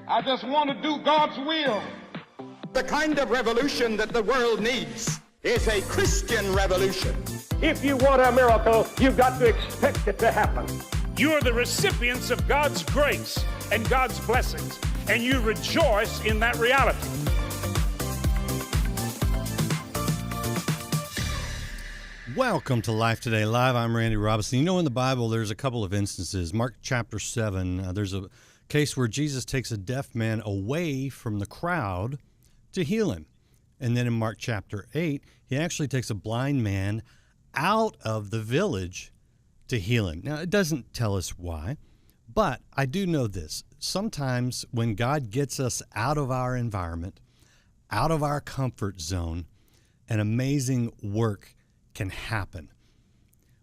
I just want to do God's will. The kind of revolution that the world needs is a Christian revolution. If you want a miracle, you've got to expect it to happen. You are the recipients of God's grace and God's blessings, and you rejoice in that reality. Welcome to Life Today Live. I'm Randy Robinson. You know, in the Bible, there's a couple of instances. Mark chapter 7, there's a case where Jesus takes a deaf man away from the crowd to heal him. And then in Mark chapter 8, he actually takes a blind man out of the village to heal him. Now, it doesn't tell us why, but I do know this. Sometimes when God gets us out of our environment, out of our comfort zone, an amazing work can happen.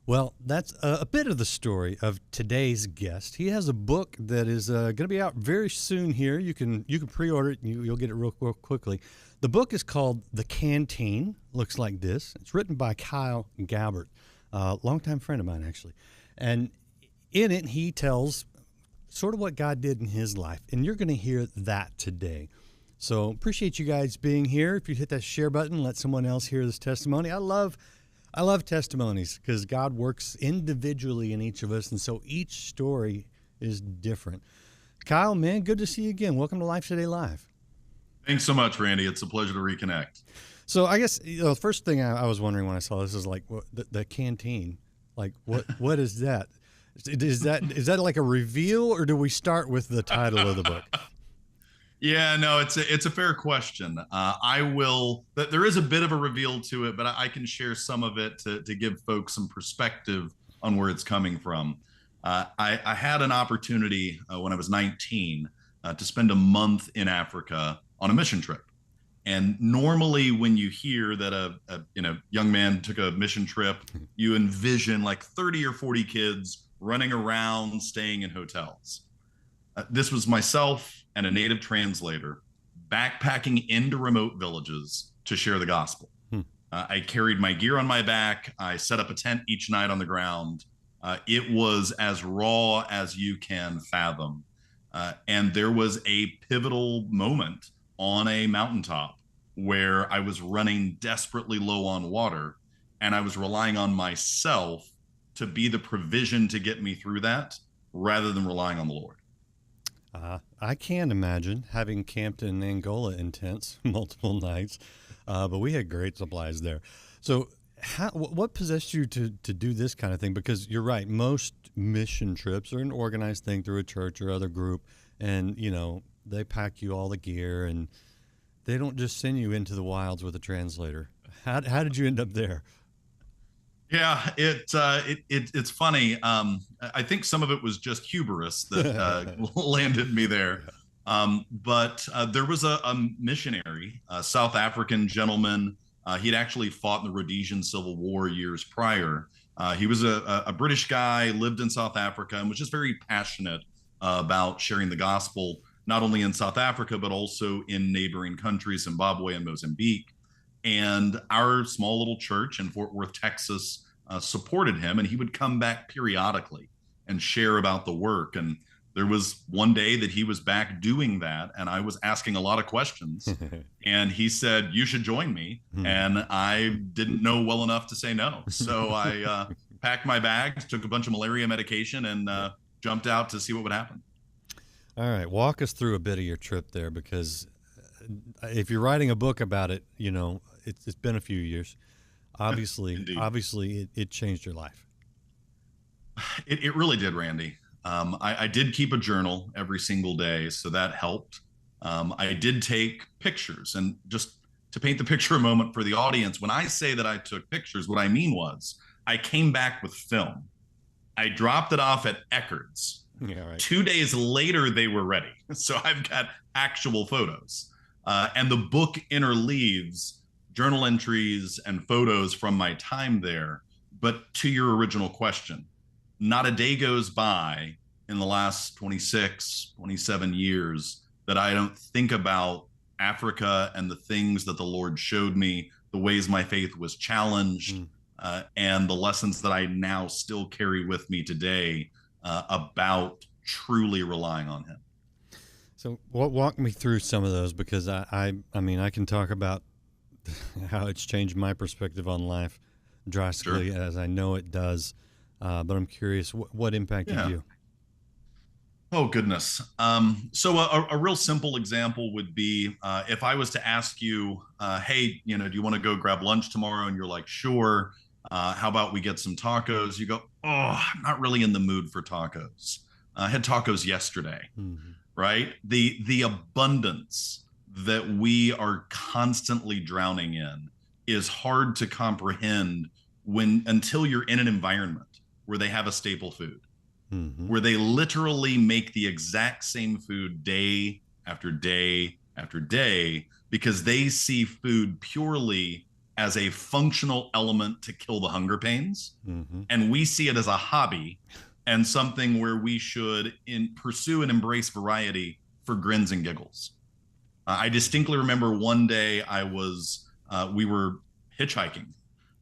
Well, that's a bit of the story of today's guest. He has a book that is going to be out very soon here. You can pre-order it and you'll get it real quickly. The book is called The Canteen. Looks like this. It's written by Gabhart, a longtime friend of mine, actually. And in it, he tells sort of what God did in his life. And you're going to hear that today. So appreciate you guys being here. If you hit that share button, let someone else hear this testimony. I love testimonies because God works individually in each of us, and so each story is different. Kyle, man, good to see you again. Welcome to Life Today Live. Thanks so much, Randy. It's a pleasure to reconnect. So I guess the first thing I was wondering when I saw this is like the canteen. Like what is that? Is that like a reveal, or do we start with the title of the book? Yeah, no, it's a fair question. There is a bit of a reveal to it, but I can share some of it to give folks some perspective on where it's coming from. I had an opportunity when I was 19 to spend a month in Africa on a mission trip. And normally when you hear that a young man took a mission trip, you envision like 30 or 40 kids running around, staying in hotels. This was myself and a native translator backpacking into remote villages to share the gospel. I carried my gear on my back. I set up a tent each night on the ground. It was as raw as you can fathom. And there was a pivotal moment on a mountaintop where I was running desperately low on water, and I was relying on myself to be the provision to get me through that rather than relying on the Lord. I can imagine having camped in Angola in tents multiple nights, but we had great supplies there. So what possessed you to do this kind of thing? Because you're right, most mission trips are an organized thing through a church or other group, and, they pack you all the gear, and they don't just send you into the wilds with a translator. How did you end up there? Yeah, it's funny. I think some of it was just hubris that landed me there. But there was a missionary, a South African gentleman. He'd actually fought in the Rhodesian Civil War years prior. He was a British guy, lived in South Africa, and was just very passionate about sharing the gospel, not only in South Africa, but also in neighboring countries, Zimbabwe and Mozambique. And our small little church in Fort Worth, Texas, supported him, and he would come back periodically and share about the work. And there was one day that he was back doing that, and I was asking a lot of questions, and he said, "You should join me." And I didn't know well enough to say no. So I packed my bags, took a bunch of malaria medication, and jumped out to see what would happen. All right, walk us through a bit of your trip there, because if you're writing a book about it, it's been a few years. Obviously, it changed your life. It really did, Randy. I did keep a journal every single day, so that helped. I did take pictures, and just to paint the picture a moment for the audience, when I say that I took pictures, what I mean was I came back with film. I dropped it off at Eckerd's. Yeah, right. 2 days later, they were ready. So I've got actual photos. And the book interleaves journal entries and photos from my time there. But to your original question, not a day goes by in the last 26, 27 years that I don't think about Africa and the things that the Lord showed me, the ways my faith was challenged, and the lessons that I now still carry with me today about truly relying on Him. So walk me through some of those, because I mean, I can talk about how it's changed my perspective on life drastically, Sure. as I know it does. But I'm curious, what impacted you? Oh, goodness. So a real simple example would be if I was to ask you, hey, do you want to go grab lunch tomorrow? And you're like, sure. How about we get some tacos? You go, oh, I'm not really in the mood for tacos. I had tacos yesterday, right? The abundance that we are constantly drowning in is hard to comprehend until you're in an environment where they have a staple food, where they literally make the exact same food day after day after day, because they see food purely as a functional element to kill the hunger pains. And we see it as a hobby and something where we should pursue and embrace variety for grins and giggles. I distinctly remember one day we were hitchhiking.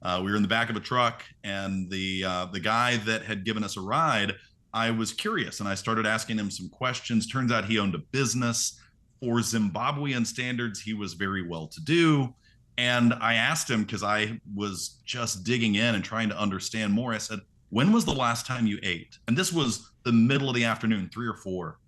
We were in the back of a truck, and the guy that had given us a ride, I was curious, and I started asking him some questions. Turns out he owned a business. For Zimbabwean standards, he was very well to do. And I asked him, because I was just digging in and trying to understand more. I said, when was the last time you ate? And this was the middle of the afternoon, 3 or 4.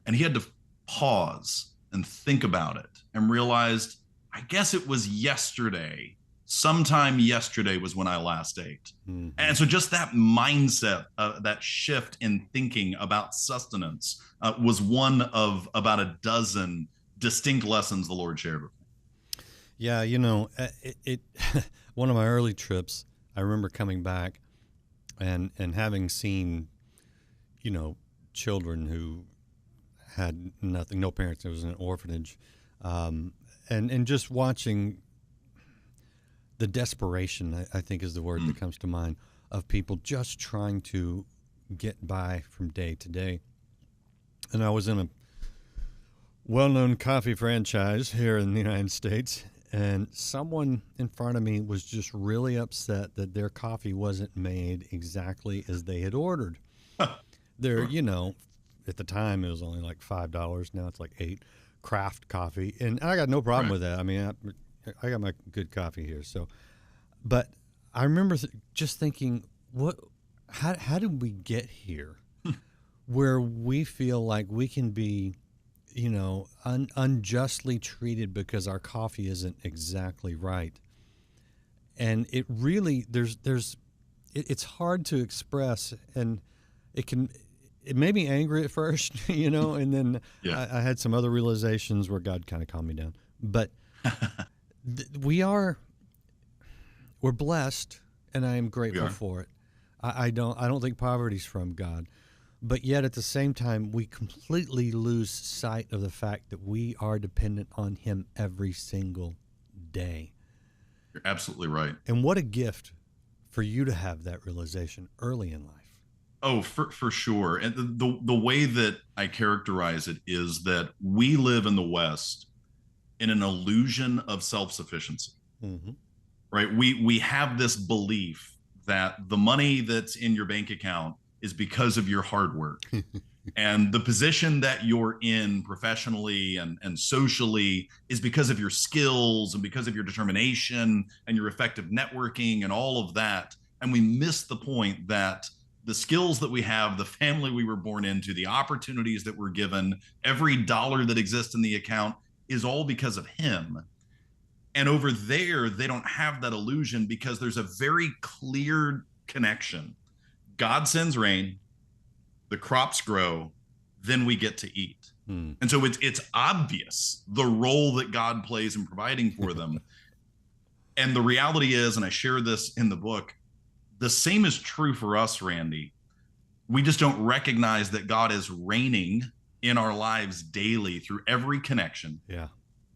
And he had to pause and think about it and realized, I guess it was yesterday. Sometime yesterday was when I last ate. And so just that mindset, that shift in thinking about sustenance was one of about a dozen distinct lessons the Lord shared with me. Yeah, one of my early trips, I remember coming back and having seen, children who had nothing, no parents. It was an orphanage, and just watching the desperation, I think is the word that comes to mind, of people just trying to get by from day to day. And I was in a well-known coffee franchise here in the United States, and someone in front of me was just really upset that their coffee wasn't made exactly as they had ordered. They're, at the time it was only like $5. Now it's like $8, craft coffee. And I got no problem with that. I mean, I got my good coffee here. So, but I remember just thinking, how did we get here where we feel like we can be, unjustly treated because our coffee isn't exactly right? And it really, it's hard to express, and it made me angry at first, and then I had some other realizations where God kind of calmed me down. But we're blessed, and I am grateful for it. I don't think poverty's from God, but yet at the same time, we completely lose sight of the fact that we are dependent on Him every single day. You're absolutely right. And what a gift for you to have that realization early in life. Oh, for sure. And the way that I characterize it is that we live in the West in an illusion of self-sufficiency, right? We have this belief that the money that's in your bank account is because of your hard work. And the position that you're in professionally and socially is because of your skills and because of your determination and your effective networking and all of that. And we miss the point that the skills that we have, the family we were born into, the opportunities that we're given, every dollar that exists in the account is all because of Him. And over there, they don't have that illusion because there's a very clear connection. God sends rain, the crops grow, then we get to eat. And so it's obvious the role that God plays in providing for them. And the reality is, and I share this in the book, the same is true for us, Randy. We just don't recognize that God is reigning in our lives daily through every connection,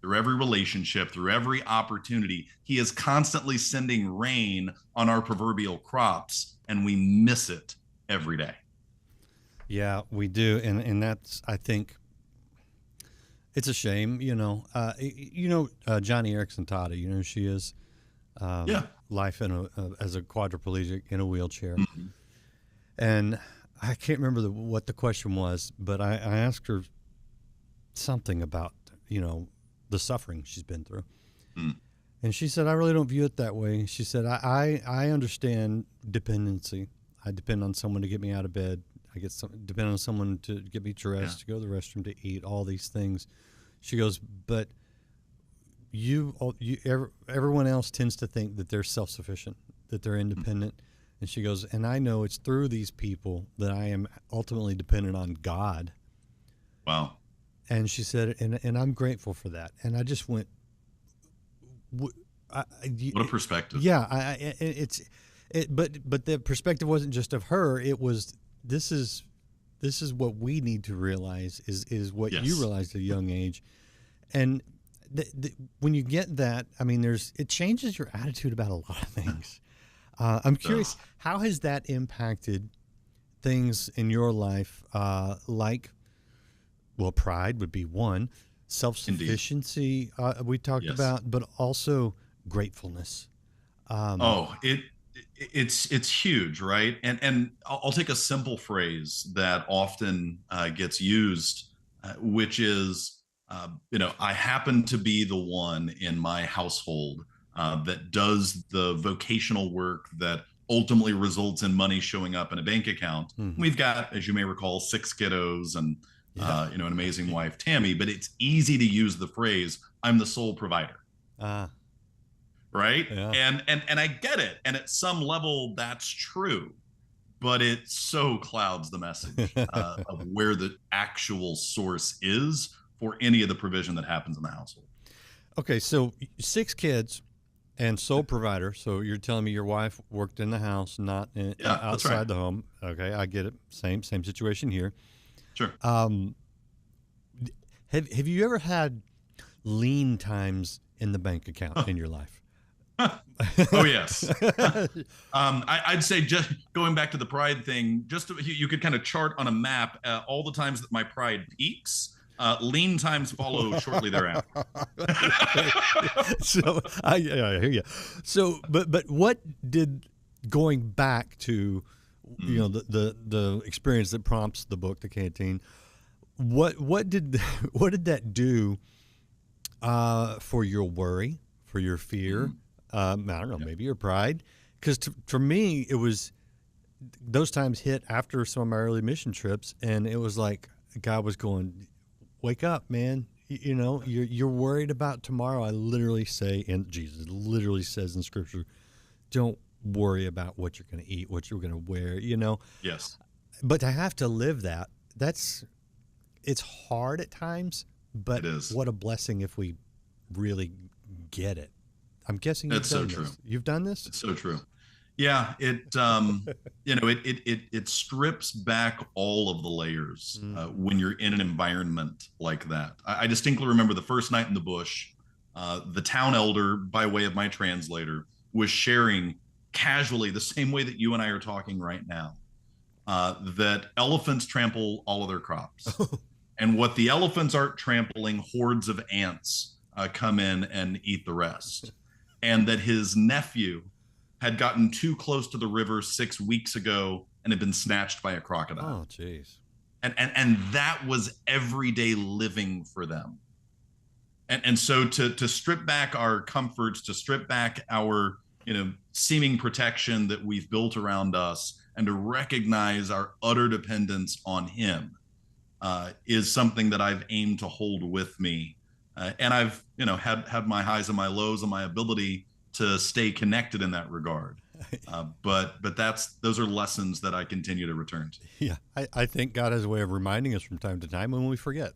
through every relationship, through every opportunity. He is constantly sending rain on our proverbial crops, and we miss it every day. Yeah, we do. And that's, I think, it's a shame, Johnny Erickson Tada, you know who she is? Life as a quadriplegic in a wheelchair. And I can't remember what the question was, but I asked her something about, the suffering she's been through. Mm. And she said, I really don't view it that way. She said, I understand dependency. I depend on someone to get me out of bed. Depend on someone to get me dressed, to go to the restroom, to eat, all these things. She goes, but everyone else tends to think that they're self-sufficient, that they're independent. And she goes, and I know it's through these people that I am ultimately dependent on God. Wow. And she said, and I'm grateful for that. And I just went, what a perspective. Yeah, but the perspective wasn't just of her. It was, this is what we need to realize is what you realized at a young age. And when you get that, I mean, it changes your attitude about a lot of things. I'm curious, how has that impacted things in your life? Pride would be one, self-sufficiency we talked about, but also gratefulness. It's huge, right? And I'll take a simple phrase that often gets used, which is, I happen to be the one in my household that does the vocational work that ultimately results in money showing up in a bank account. Mm-hmm. We've got, as you may recall, 6 kiddos and an amazing wife, Tammy. But it's easy to use the phrase, "I'm the sole provider." Right? Yeah. And I get it. And at some level, that's true. But it so clouds the message of where the actual source is for any of the provision that happens in the household. Okay, so 6 kids and sole provider. So you're telling me your wife worked in the house, not outside the home. Okay, I get it. Same situation here. Sure. Have you ever had lean times in the bank account in your life? Oh, yes. I'd say, just going back to the pride thing, you could kind of chart on a map all the times that my pride peaks. Lean times follow shortly thereafter. So I hear you. So, but what did going back to, the experience that prompts the book, The Canteen, what did that do for your worry, for your fear? I don't know, maybe your pride, because for me, it was, those times hit after some of my early mission trips, and it was like God was going, wake up, man. You're worried about tomorrow. I literally say, and Jesus literally says in Scripture, don't worry about what you're going to eat, what you're going to wear, Yes. But to have to live that, it's hard at times, but it is. What a blessing if we really get it. I'm guessing you've done this. True. You've done this? It's so true. Yeah, it it strips back all of the layers when you're in an environment like that. I distinctly remember the first night in the bush, the town elder, by way of my translator, was sharing casually the same way that you and I are talking right now, that elephants trample all of their crops. And what the elephants aren't trampling, hordes of ants come in and eat the rest. And that his nephew had gotten too close to the river 6 weeks ago and had been snatched by a crocodile. Oh, jeez. And that was everyday living for them. And so to strip back our comforts, to strip back our seeming protection that we've built around us, and to recognize our utter dependence on him is something that I've aimed to hold with me. And I've had my highs and my lows and my ability to stay connected in that regard. But those are lessons that I continue to return to. Yeah, I think God has a way of reminding us from time to time when we forget.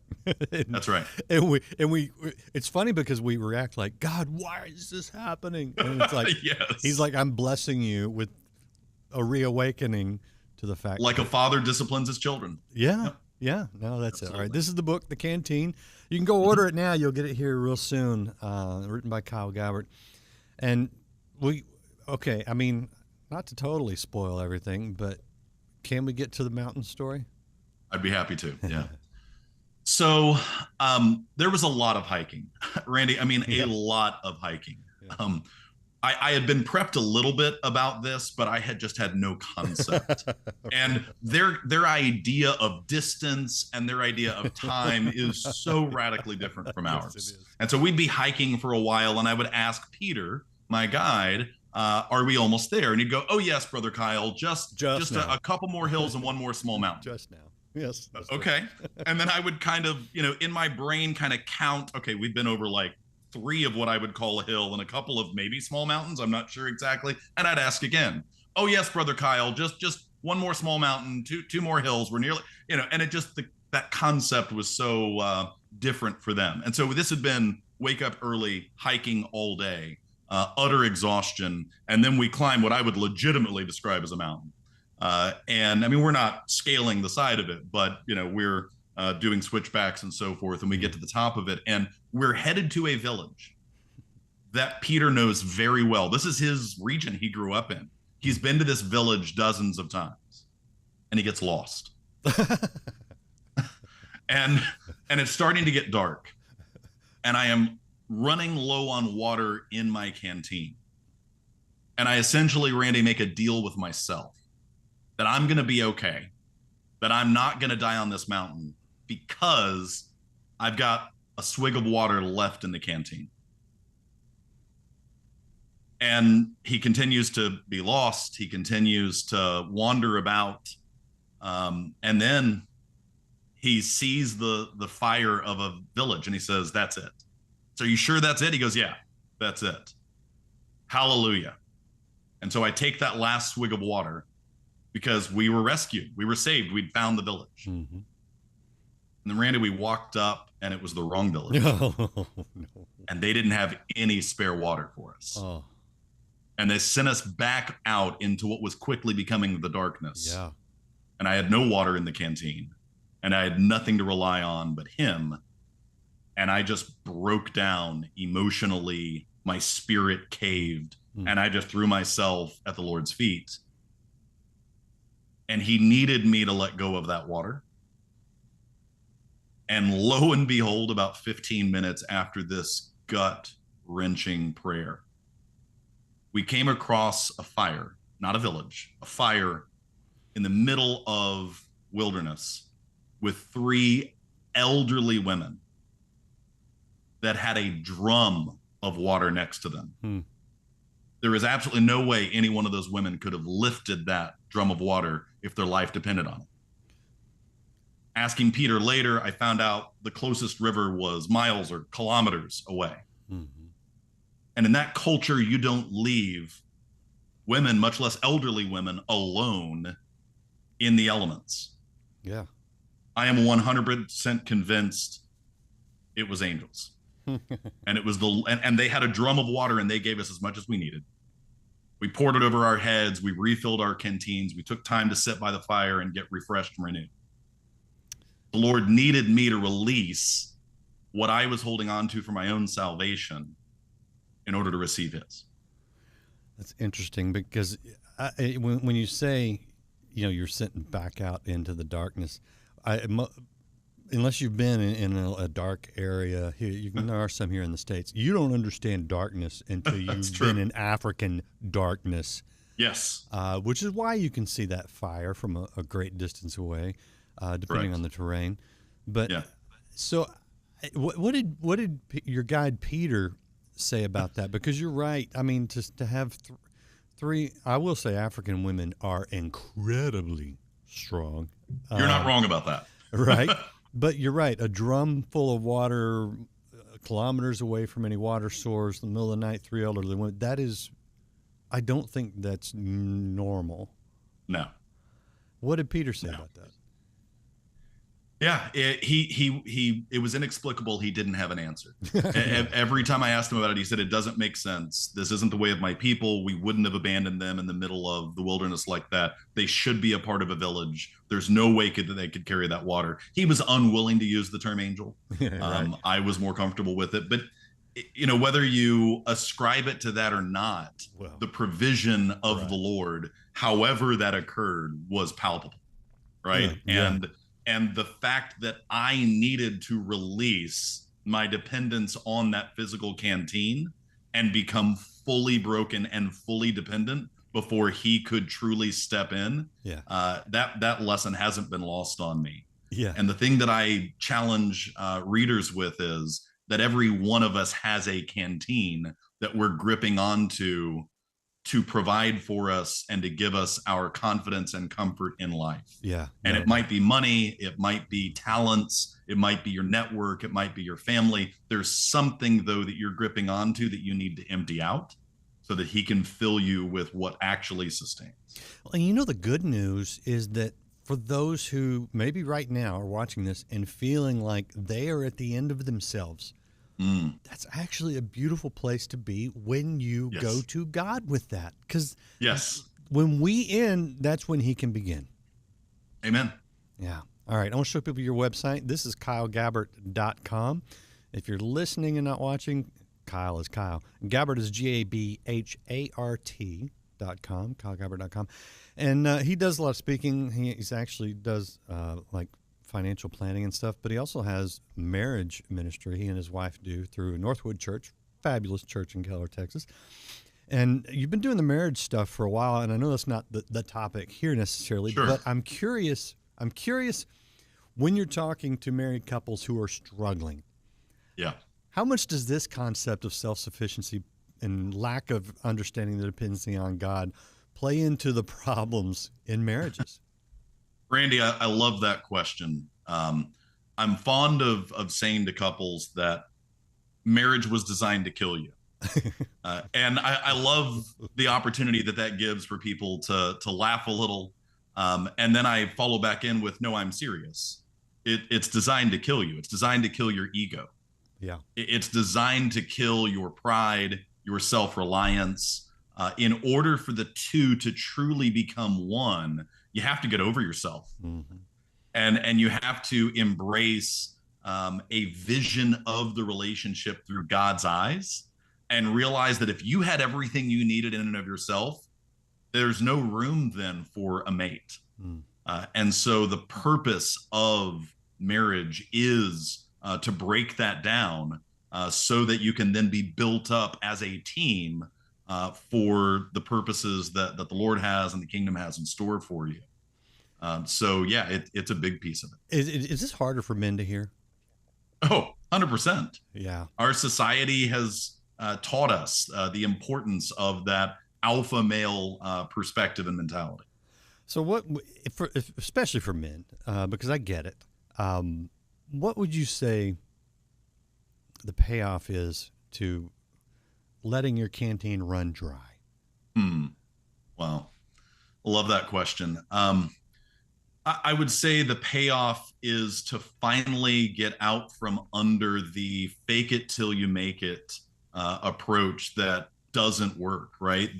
That's right. And we it's funny because we react like, God, why is this happening? And it's like, yes. He's like, I'm blessing you with a reawakening to the fact, like a father disciplines his children. Yeah. Yep. Yeah, no, that's Absolutely. it. All right, this is the book, The Canteen. You can go order it now. You'll get it here real soon. Written by Kyle Gabhart. And I mean, not to totally spoil everything, but can we get to the mountain story? I'd be happy to, yeah. So there was a lot of hiking, Randy. I mean, a lot of hiking. Yeah. I had been prepped a little bit about this, but I had just had no concept. And their idea of distance and their idea of time is so radically different from ours. And so we'd be hiking for a while, and I would ask Peter, my guide, are we almost there? And he'd go, oh, yes, Brother Kyle, just a couple more hills and one more small mountain. Just now. Yes. Okay. And then I would kind of, in my brain kind of count, okay, we've been over like 3 of what I would call a hill and a couple of maybe small mountains. I'm not sure exactly. And I'd ask again, oh, yes, Brother Kyle, just one more small mountain, two more hills. We're nearly, and it just, that concept was so different for them. And so this had been wake up early, hiking all day, utter exhaustion. And then we climb what I would legitimately describe as a mountain. And I mean, we're not scaling the side of it, but, we're doing switchbacks and so forth. And we get to the top of it, and we're headed to a village that Peter knows very well. This is his region he grew up in. He's been to this village dozens of times, and he gets lost. and it's starting to get dark, and I am running low on water in my canteen. And I essentially, Randy, make a deal with myself that I'm going to be okay, that I'm not going to die on this mountain because I've got a swig of water left in the canteen. And he continues to be lost. He continues to wander about. And then he sees the fire of a village, and he says, that's it. So are you sure that's it? He goes, yeah, that's it. Hallelujah. And so I take that last swig of water because we were rescued. We were saved. We'd found the village. Mm-hmm. And then, Randy, we walked up, and it was the wrong village. No. And they didn't have any spare water for us. Oh. And they sent us back out into what was quickly becoming the darkness. Yeah. And I had no water in the canteen, and I had nothing to rely on but him. And I just broke down emotionally. My spirit caved, and I just threw myself at the Lord's feet. And he needed me to let go of that water. And lo and behold, about 15 minutes after this gut-wrenching prayer, we came across a fire, not a village, a fire in the middle of wilderness with 3 elderly women that had a drum of water next to them. There is absolutely no way any one of those women could have lifted that drum of water if their life depended on it. Asking Peter later, I found out the closest river was miles or kilometers away. Mm-hmm. And in that culture, you don't leave women, much less elderly women, alone in the elements. Yeah. I am 100% convinced it was angels. And it was and they had a drum of water, and they gave us as much as we needed. We poured it over our heads. We refilled our canteens. We took time to sit by the fire and get refreshed and renewed. The Lord needed me to release what I was holding on to for my own salvation in order to receive his. That's interesting, because when you say, you're sent back out into the darkness, unless you've been in a dark area here, there are some here in the States, you don't understand darkness until you've been in African darkness. Yes. Which is why you can see that fire from a great distance away, depending on the terrain. But so what did your guide Peter say about that? Because you're right. I mean, to have 3, I will say African women are incredibly strong. You're not wrong about that. Right. But you're right. A drum full of water, kilometers away from any water source, in the middle of the night, 3 elderly women. That is, I don't think that's normal. No. What did Peter say about that? Yeah, it was inexplicable. He didn't have an answer. Every time I asked him about it, he said, it doesn't make sense. This isn't the way of my people. We wouldn't have abandoned them in the middle of the wilderness like that. They should be a part of a village. There's no way that they could carry that water. He was unwilling to use the term angel. Right. I was more comfortable with it. But, whether you ascribe it to that or not, the provision of the Lord, however that occurred, was palpable. Right. Yeah. And the fact that I needed to release my dependence on that physical canteen and become fully broken and fully dependent before he could truly step in. Yeah. That lesson hasn't been lost on me. Yeah. And the thing that I challenge readers with is that every one of us has a canteen that we're gripping onto to provide for us and to give us our confidence and comfort in life. Yeah. And it might be money, it might be talents, it might be your network, it might be your family. There's something, though, that you're gripping onto that you need to empty out so that he can fill you with what actually sustains. Well, and you know, the good news is that for those who maybe right now are watching this and feeling like they are at the end of themselves, that's actually a beautiful place to be when you go to God with that. Because when we end, that's when he can begin. Amen. Yeah. All right. I want to show people your website. This is KyleGabhart.com. If you're listening and not watching, Kyle is Kyle. Gabhart is GABHART.com, KyleGabhart.com. And he does a lot of speaking. He's actually does like financial planning and stuff, but he also has marriage ministry he and his wife do through Northwood Church, fabulous church in Keller, Texas. And you've been doing the marriage stuff for a while, and I know that's not the topic here necessarily, but I'm curious when you're talking to married couples who are struggling. Yeah. How much does this concept of self-sufficiency and lack of understanding the dependency on God play into the problems in marriages? Randy, I love that question. I'm fond of saying to couples that marriage was designed to kill you. And I love the opportunity that gives for people to laugh a little. And then I follow back in with, no, I'm serious. It's designed to kill you. It's designed to kill your ego. Yeah. It's designed to kill your pride, your self-reliance. In order for the two to truly become one, you have to get over yourself. Mm-hmm. And you have to embrace a vision of the relationship through God's eyes and realize that if you had everything you needed in and of yourself, there's no room then for a mate. And so the purpose of marriage is to break that down so that you can then be built up as a team for the purposes that the Lord has and the kingdom has in store for you. So yeah, it's a big piece of it. Is this harder for men to hear? Oh, 100%. Yeah. Our society has taught us the importance of that alpha male perspective and mentality. So what, especially for men, because I get it, what would you say the payoff is to letting your canteen run dry? Wow. Love that question. I would say the payoff is to finally get out from under the fake it till you make it approach that doesn't work, right?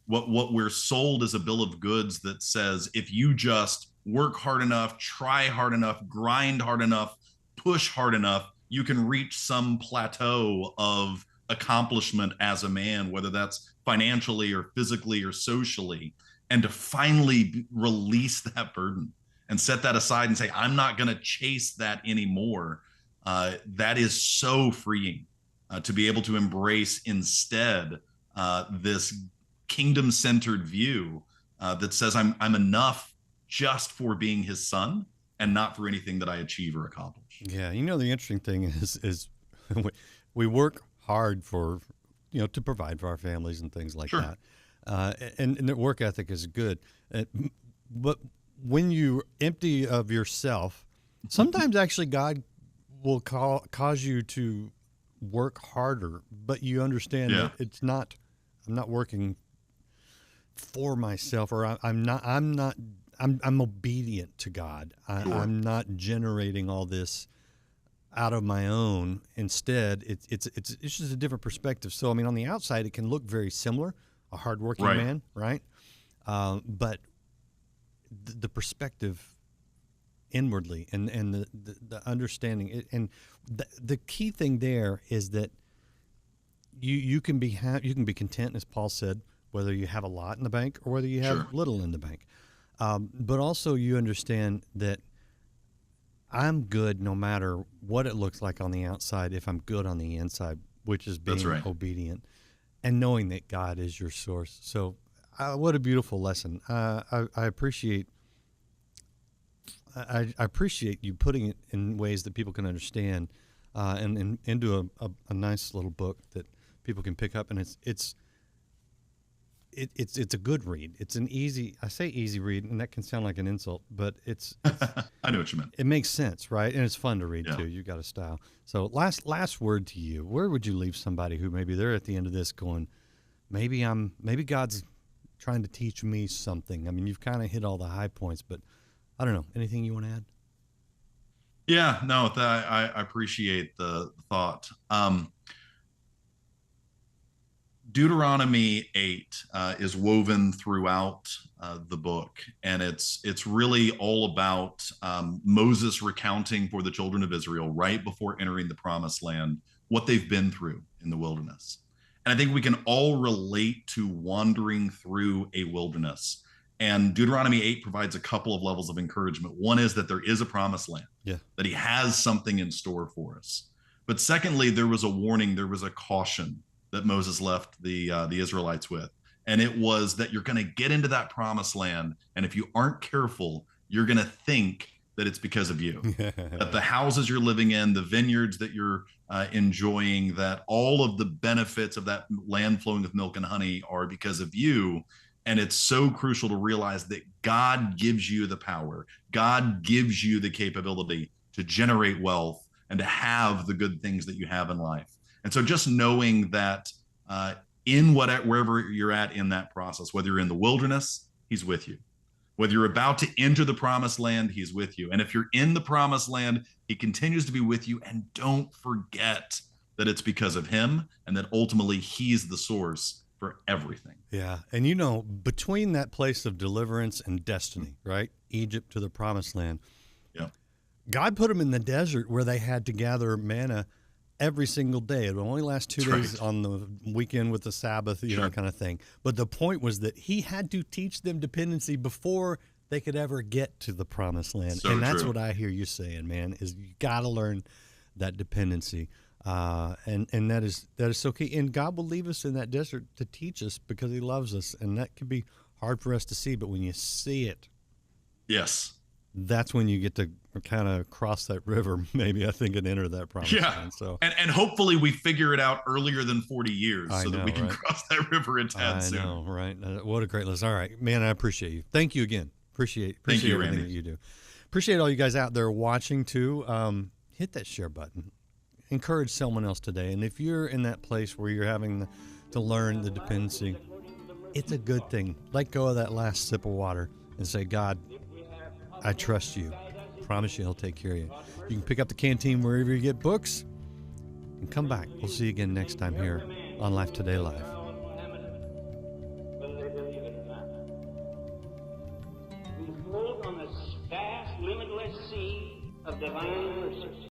What we're sold is a bill of goods that says if you just work hard enough, try hard enough, grind hard enough, push hard enough, you can reach some plateau of accomplishment as a man, whether that's financially or physically or socially, and to finally release that burden and set that aside and say, I'm not going to chase that anymore. That is so freeing to be able to embrace instead this kingdom-centered view that says I'm enough just for being his son and not for anything that I achieve or accomplish. Yeah, you know, the interesting thing is we work hard for, to provide for our families and things like that. And the work ethic is good. But when you empty of yourself, sometimes actually God will cause you to work harder, but you understand that it's not, I'm not working for myself, or I'm obedient to God. I'm not generating all this out of my own. Instead, it's just a different perspective. So, I mean, on the outside, it can look very similar, a hardworking man, right? But the perspective inwardly and the understanding, and the key thing there is that you can be content, as Paul said, whether you have a lot in the bank or whether you have little in the bank. But also you understand that I'm good no matter what it looks like on the outside if I'm good on the inside, which is being obedient. and knowing that God is your source. So what a beautiful lesson. I appreciate you putting it in ways that people can understand, and into a nice little book that people can pick up. And it's a good read. It's an easy, I say easy read, and that can sound like an insult, but it's I know what you meant. It makes sense, right? And it's fun to read Yeah. too. You got a style. So last word to you. Where would you leave somebody who maybe they're at the end of this going, maybe God's trying to teach me something. I mean, you've kind of hit all the high points, but I don't know. Anything you want to add? Yeah, no, I appreciate the thought. Deuteronomy 8 is woven throughout the book, and it's really all about Moses recounting for the children of Israel right before entering the promised land what they've been through in the wilderness. And I think we can all relate to wandering through a wilderness. And Deuteronomy 8 provides a couple of levels of encouragement. One is that there is a promised land, that he has something in store for us. But secondly, there was a warning, there was a caution that Moses left the Israelites with. And it was that you're going to get into that promised land, and if you aren't careful, you're going to think that it's because of you. That the houses you're living in, the vineyards that you're enjoying, that all of the benefits of that land flowing with milk and honey are because of you. And it's so crucial to realize that God gives you the power. God gives you the capability to generate wealth and to have the good things that you have in life. And so just knowing that wherever you're at in that process, whether you're in the wilderness, he's with you. Whether you're about to enter the promised land, he's with you. And if you're in the promised land, he continues to be with you. And don't forget that it's because of him, and that ultimately he's the source for everything. Yeah. And between that place of deliverance and destiny, right? Egypt to the promised land. Yeah. God put them in the desert where they had to gather manna every single day. It would only last 2 days on the weekend with the Sabbath, kind of thing. But the point was that he had to teach them dependency before they could ever get to the promised land. So that's true. what I hear you saying, man, is you got to learn that dependency. And that is so key. And God will leave us in that desert to teach us because he loves us. And that can be hard for us to see, but when you see it, yes, that's when you get to kind of cross that river, maybe, I think, and enter that promised land. So, and hopefully we figure it out earlier than 40 years that we can cross that river in tad soon. I know, right? What a great list. All right, man, I appreciate you. Thank you again. Appreciate you, everything Randy. that you do. Appreciate all you guys out there watching too. Hit that share button. Encourage someone else today. And if you're in that place where you're having to learn the dependency, it's a good thing. Let go of that last sip of water and say, God, I trust you. Promise you he'll take care of you. You can pick up the Canteen wherever you get books and come back. We'll see you again next time here on Life Today Live. We float on the vast, limitless sea of divine mercy.